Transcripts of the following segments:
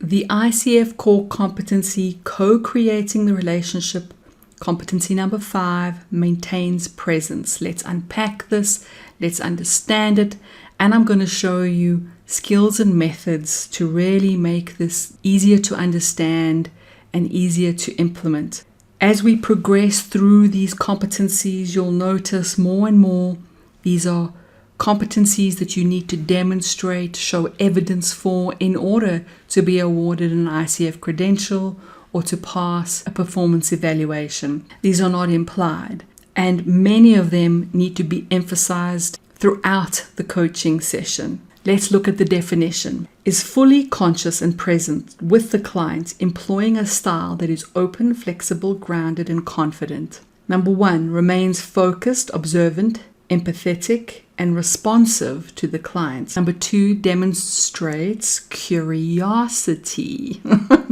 The ICF Core Competency, Co-Creating the Relationship, competency number 5, maintains presence. Let's unpack this, let's understand it, and I'm going to show you skills and methods to really make this easier to understand and easier to implement. As we progress through these competencies, you'll notice more and more these are competencies that you need to demonstrate, show evidence for in order to be awarded an ICF credential or to pass a performance evaluation. These are not implied, and many of them need to be emphasized throughout the coaching session. Let's look at the definition. Is fully conscious and present with the client, employing a style that is open, flexible, grounded, and confident. Number 1, remains focused, observant, empathetic, and responsive to the client. Number 2, demonstrates curiosity.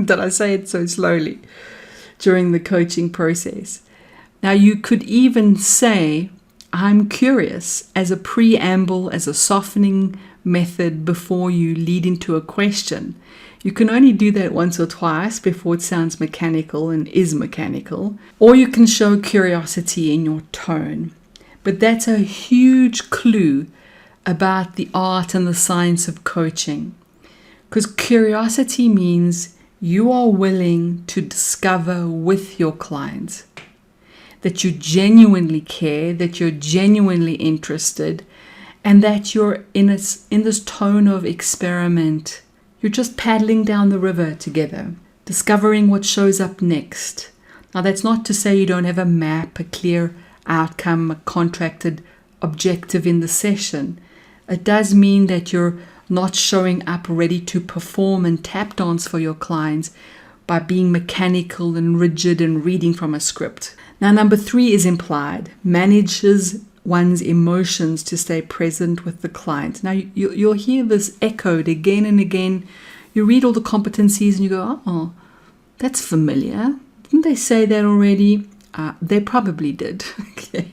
Did I say it so slowly? During the coaching process. Now, you could even say, I'm curious, as a preamble, as a softening method before you lead into a question. You can only do that once or twice before it sounds mechanical and is mechanical. Or you can show curiosity in your tone. But that's a huge clue about the art and the science of coaching. Because curiosity means you are willing to discover with your client, that you genuinely care, that you're genuinely interested, and that you're in this tone of experiment. You're just paddling down the river together, discovering what shows up next. Now, that's not to say you don't have a map, a clear outcome, a contracted objective in the session. It does mean that you're not showing up ready to perform and tap dance for your clients by being mechanical and rigid and reading from a script. Now, number 3 is implied. Manages one's emotions to stay present with the client. Now, you'll hear this echoed again and again. You read all the competencies and you go, oh, that's familiar. Didn't they say that already? They probably did. Okay.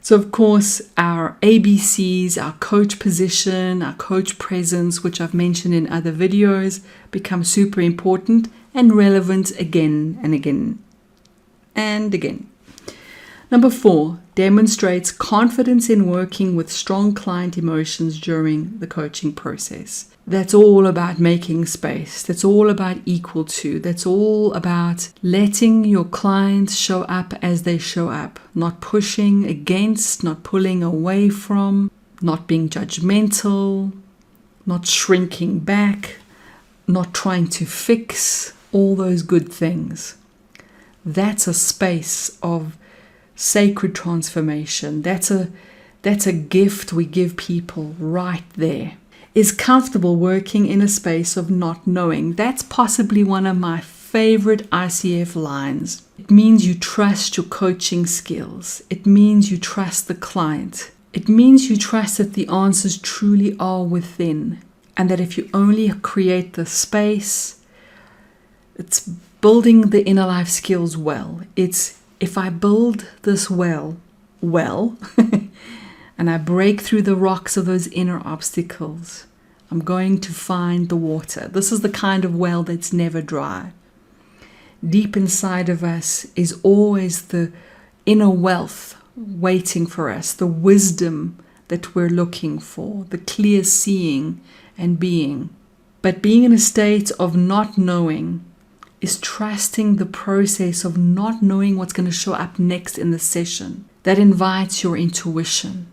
So, of course, our ABCs, our coach position, our coach presence, which I've mentioned in other videos, become super important and relevant again and again and again. Number 4, demonstrates confidence in working with strong client emotions during the coaching process. That's all about making space. That's all about equal to. That's all about letting your clients show up as they show up. Not pushing against, not pulling away from, not being judgmental, not shrinking back, not trying to fix, all those good things. That's a space of sacred transformation. That's a gift we give people right there. Is comfortable working in a space of not knowing. That's possibly one of my favorite ICF lines. It means you trust your coaching skills. It means you trust the client. It means you trust that the answers truly are within, and that if you only create the space, it's building the inner life skills well. It's if I build this well, and I break through the rocks of those inner obstacles, I'm going to find the water. This is the kind of well that's never dry. Deep inside of us is always the inner wealth waiting for us, the wisdom that we're looking for, the clear seeing and being. But being in a state of not knowing is trusting the process of not knowing what's going to show up next in the session. That invites your intuition.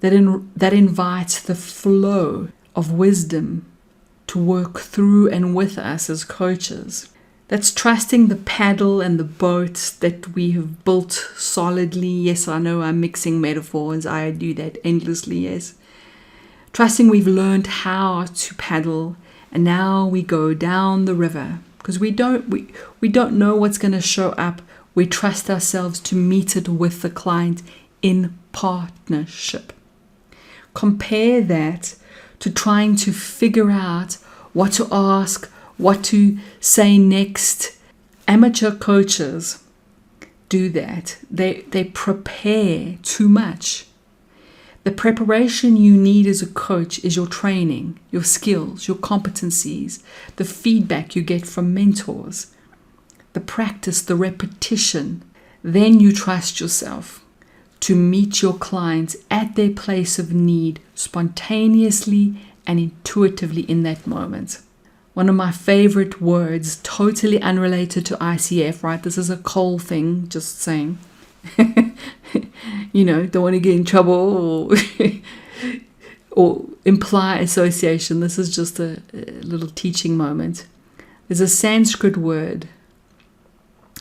That invites the flow of wisdom to work through and with us as coaches. That's trusting the paddle and the boat that we have built solidly. Yes, I know I'm mixing metaphors. I do that endlessly, yes. Trusting we've learned how to paddle, and now we go down the river. Because we don't know what's going to show up. We trust ourselves to meet it with the client in partnership. Compare that to trying to figure out what to ask, what to say next. Amateur coaches do that. They prepare too much. The preparation you need as a coach is your training, your skills, your competencies, the feedback you get from mentors, the practice, the repetition. Then you trust yourself to meet your clients at their place of need spontaneously and intuitively in that moment. One of my favorite words, totally unrelated to ICF, right? This is a Cole thing, just saying. Don't want to get in trouble or imply association. This is just a little teaching moment. There's a Sanskrit word.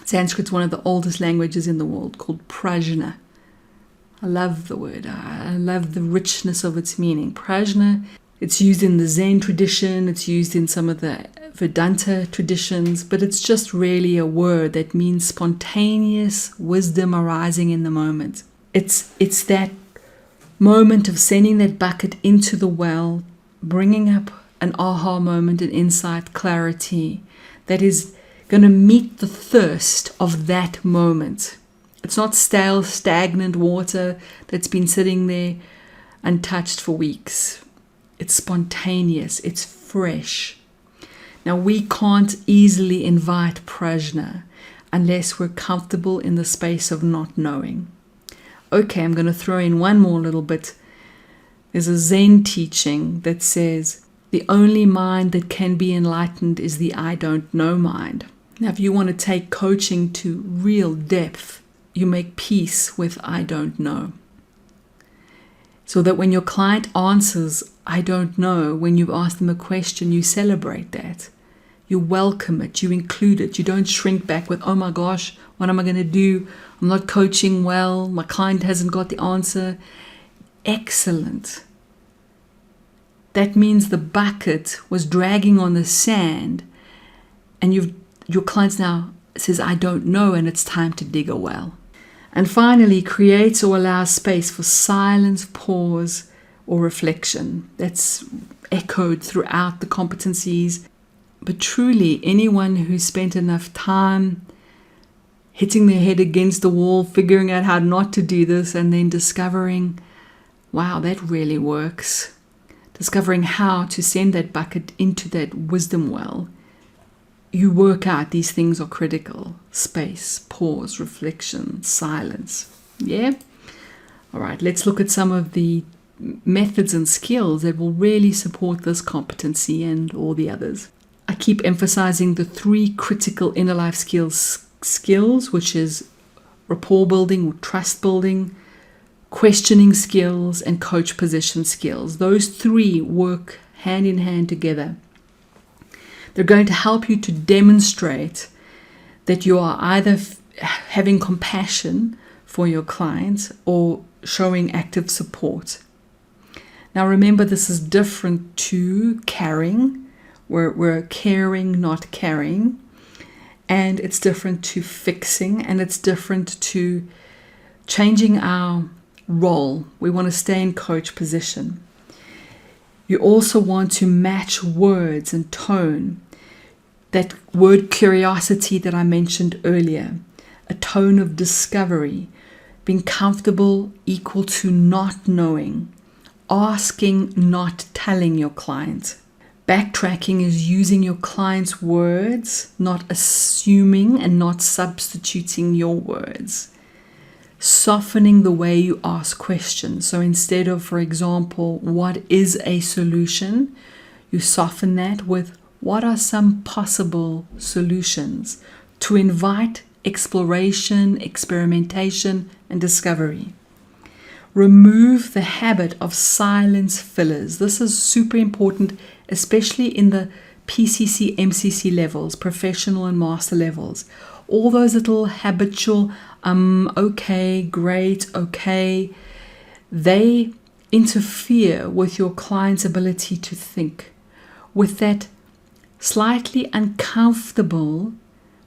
Sanskrit's one of the oldest languages in the world, called prajna. I love the word. I love the richness of its meaning. Prajna, it's used in the Zen tradition. It's used in some of the Vedanta traditions, but it's just really a word that means spontaneous wisdom arising in the moment. It's that moment of sending that bucket into the well, bringing up an aha moment, an insight, clarity that is going to meet the thirst of that moment. It's not stale, stagnant water that's been sitting there untouched for weeks. It's spontaneous. It's fresh. Now, we can't easily invite prajna unless we're comfortable in the space of not knowing. Okay, I'm going to throw in one more little bit. There's a Zen teaching that says, the only mind that can be enlightened is the I don't know mind. Now, if you want to take coaching to real depth, you make peace with I don't know. So that when your client answers, I don't know, when you ask them a question, you celebrate that. You welcome it, you include it. You don't shrink back with, oh my gosh, what am I going to do? I'm not coaching well. My client hasn't got the answer. Excellent. That means the bucket was dragging on the sand, and your client now says, I don't know, and it's time to dig a well. And finally, creates or allows space for silence, pause, or reflection. That's echoed throughout the competencies. But truly, anyone who's spent enough time hitting their head against the wall, figuring out how not to do this, and then discovering, wow, that really works. Discovering how to send that bucket into that wisdom well. You work out these things are critical. Space, pause, reflection, silence. Yeah? All right, let's look at some of the methods and skills that will really support this competency and all the others. I keep emphasizing the 3 critical inner life skills, which is rapport building or trust building, questioning skills, and coach position skills. Those 3 work hand in hand together. They're going to help you to demonstrate that you are either having compassion for your clients or showing active support. Now remember, this is different to caring. We're caring, not carrying. And it's different to fixing, and it's different to changing our role. We want to stay in coach position. You also want to match words and tone. That word curiosity that I mentioned earlier, a tone of discovery, being comfortable equal to not knowing, asking, not telling your client. Backtracking is using your client's words, not assuming and not substituting your words. Softening the way you ask questions. So instead of, for example, what is a solution, you soften that with what are some possible solutions to invite exploration, experimentation, and discovery. Remove the habit of silence fillers. This is super important, especially in the PCC, MCC levels, professional and master levels. All those little habitual, okay, great, okay, they interfere with your client's ability to think, with that slightly uncomfortable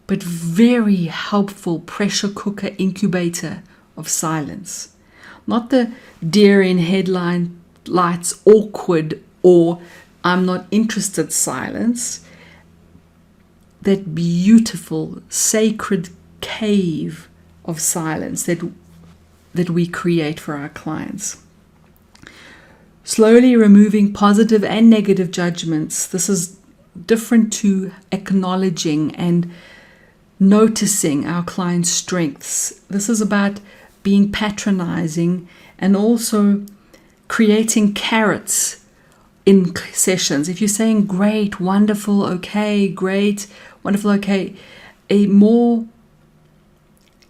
but very helpful pressure cooker incubator of silence. Not the deer in headlights awkward or I'm not interested silence. That beautiful sacred cave of silence that we create for our clients. Slowly removing positive and negative judgments. This is different to acknowledging and noticing our client's strengths. This is about being patronizing and also creating carrots in sessions. If you're saying great, wonderful, okay, great, wonderful, okay, a more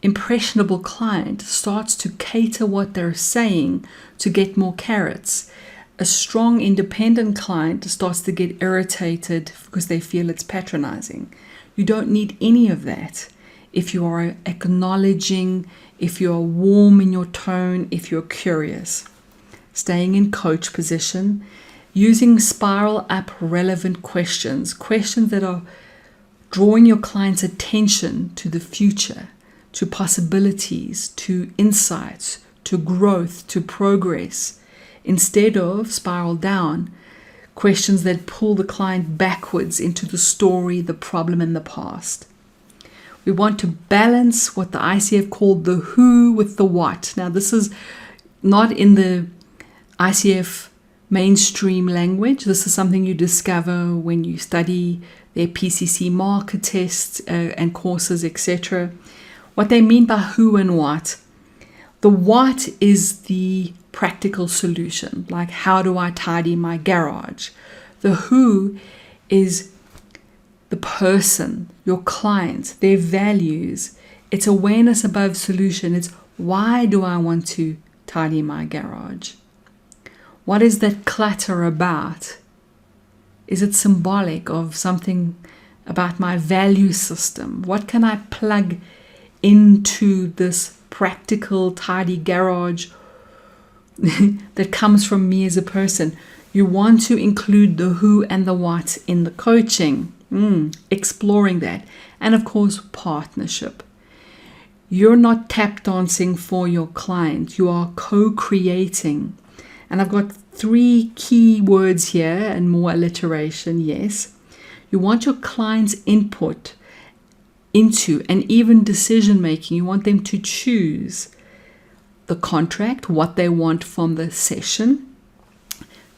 impressionable client starts to cater what they're saying to get more carrots. A strong, independent client starts to get irritated because they feel it's patronizing. You don't need any of that if you are acknowledging, if you are warm in your tone, if you're curious. Staying in coach position, using spiral up relevant questions that are drawing your client's attention to the future, to possibilities, to insights, to growth, to progress, instead of spiral down, questions that pull the client backwards into the story, the problem, and the past. We want to balance what the ICF called the who with the what. Now, this is not in the ICF mainstream language. This is something you discover when you study their PCC marker tests and courses, etc. What they mean by who and what. The what is the practical solution, like how do I tidy my garage? The who is the person, your client, their values. It's awareness above solution. It's why do I want to tidy my garage? What is that clutter about? Is it symbolic of something about my value system? What can I plug into this practical, tidy garage that comes from me as a person? You want to include the who and the what in the coaching, exploring that. And of course, partnership. You're not tap dancing for your client. You are co-creating. And I've got 3 key words here and more alliteration, yes. You want your client's input into and even decision making. You want them to choose the contract, what they want from the session,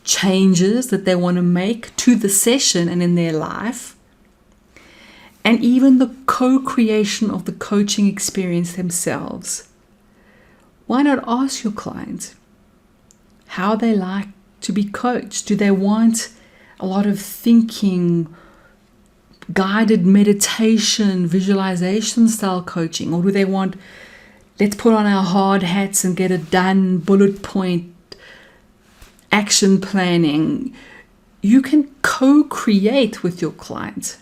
changes that they want to make to the session and in their life, and even the co-creation of the coaching experience themselves. Why not ask your client how they like to be coached? Do they want a lot of thinking, guided meditation, visualization style coaching? Or do they want, let's put on our hard hats and get it done, bullet point, action planning? You can co-create with your client.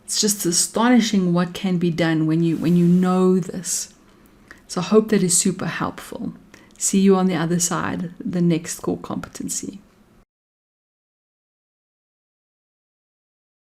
It's just astonishing what can be done when you know this. So I hope that is super helpful. See you on the other side, the next core competency.